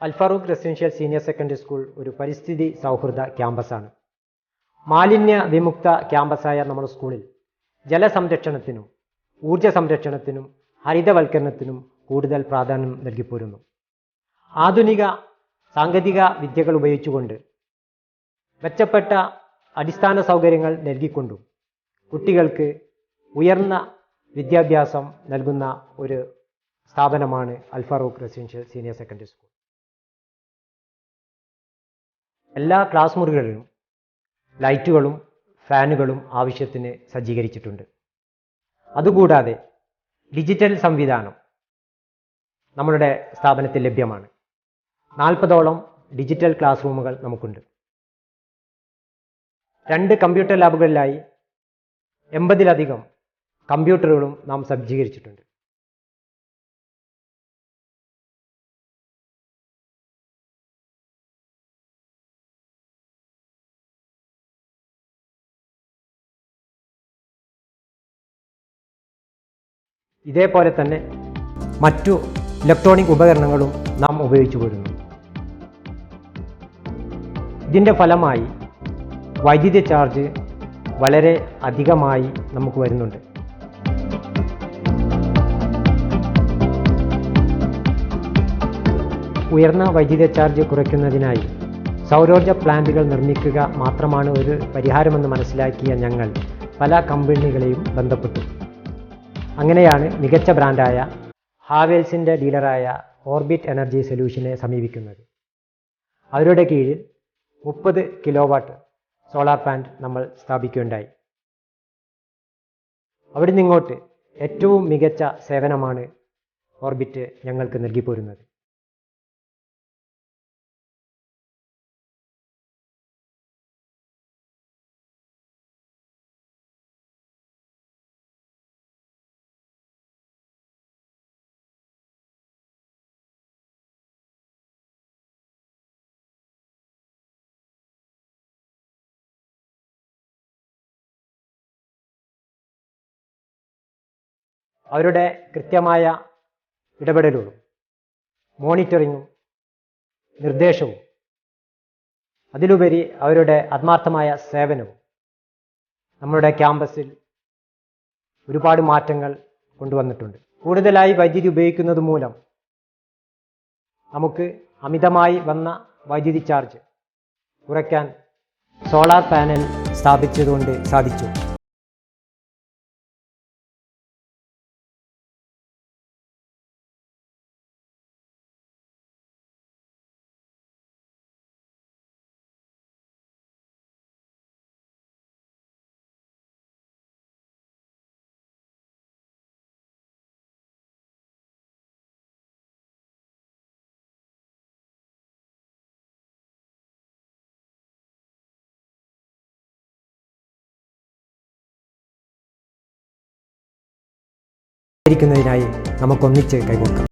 അൽ Farook residential senior secondary school ഒരു പരിസ്ഥിതി സൗഹൃദ ക്യാമ്പസാണ്. മാലിന്യ വിമുക്ത ക്യാമ്പസായ നമ്മുടെ സ്കൂളിൽ ജലസംരക്ഷണത്തിനും ഊർജ സംരക്ഷണത്തിനും ഹരിതവൽക്കരണത്തിനും കൂടുതൽ പ്രാധാന്യം നൽകിപ്പോരുന്നു. ആധുനിക സാങ്കേതിക വിദ്യകൾ ഉപയോഗിച്ചുകൊണ്ട് മെച്ചപ്പെട്ട അടിസ്ഥാന സൗകര്യങ്ങൾ നൽകിക്കൊണ്ടും കുട്ടികൾക്ക് ഉയർന്ന വിദ്യാഭ്യാസം നൽകുന്ന ഒരു സ്ഥാപനമാണ് Al Farook residential senior secondary school. എല്ലാ ക്ലാസ് മുറികളിലും ലൈറ്റുകളും ഫാനുകളും ആവശ്യത്തിന് സജ്ജീകരിച്ചിട്ടുണ്ട്. അതുകൂടാതെ ഡിജിറ്റൽ സംവിധാനം നമ്മളുടെ സ്ഥാപനത്തിൽ ലഭ്യമാണ്. 40ഓളം ഡിജിറ്റൽ ക്ലാസ് റൂമുകൾ നമുക്കുണ്ട്. 2 കമ്പ്യൂട്ടർ ലാബുകളിലായി 80ലധികം കമ്പ്യൂട്ടറുകളും നാം സജ്ജീകരിച്ചിട്ടുണ്ട്. ഇതേപോലെ തന്നെ മറ്റു ഇലക്ട്രോണിക് ഉപകരണങ്ങളും നാം ഉപയോഗിച്ചു വരുന്നു. ഇതിൻ്റെ ഫലമായി വൈദ്യുതി ചാർജ് വളരെ അധികമായി നമുക്ക് വരുന്നുണ്ട്. ഉയർന്ന വൈദ്യുതി ചാർജ് കുറയ്ക്കുന്നതിനായി സൗരോർജ്ജ പ്ലാന്റുകൾ നിർമ്മിക്കുക മാത്രമാണ് ഒരു പരിഹാരമെന്ന് മനസ്സിലാക്കിയ ഞങ്ങൾ പല കമ്പനികളെയും ബന്ധപ്പെട്ടു. അങ്ങനെയാണ് മികച്ച ബ്രാൻഡായ ഹാവേൽസിൻ്റെ ഡീലറായ ഓർബിറ്റ് എനർജി സൊല്യൂഷനെ സമീപിക്കുന്നത്. അവരുടെ കീഴിൽ 30 കിലോവാട്ട് സോളാർ പ്ലാന്റ് നമ്മൾ സ്ഥാപിക്കുകയുണ്ടായി. അവിടെ നിന്നിങ്ങോട്ട് ഏറ്റവും മികച്ച സേവനമാണ് ഓർബിറ്റ് ഞങ്ങൾക്ക് നൽകിപ്പോരുന്നത്. അവരുടെ കൃത്യമായ ഇടപെടലുകളും മോണിറ്ററിങ്ങും നിർദ്ദേശവും അതിലുപരി അവരുടെ ആത്മാർത്ഥമായ സേവനവും നമ്മുടെ ക്യാമ്പസിൽ ഒരുപാട് മാറ്റങ്ങൾ കൊണ്ടുവന്നിട്ടുണ്ട്. കൂടുതലായി വൈദ്യുതി ഉപയോഗിക്കുന്നത് മൂലം നമുക്ക് അമിതമായി വന്ന വൈദ്യുതി ചാർജ് കുറയ്ക്കാൻ സോളാർ പാനൽ സ്ഥാപിച്ചതുകൊണ്ട് സാധിച്ചു. ിക്കുന്നതിനായി നമുക്കൊന്നിച്ച് കൈകോർക്കാം.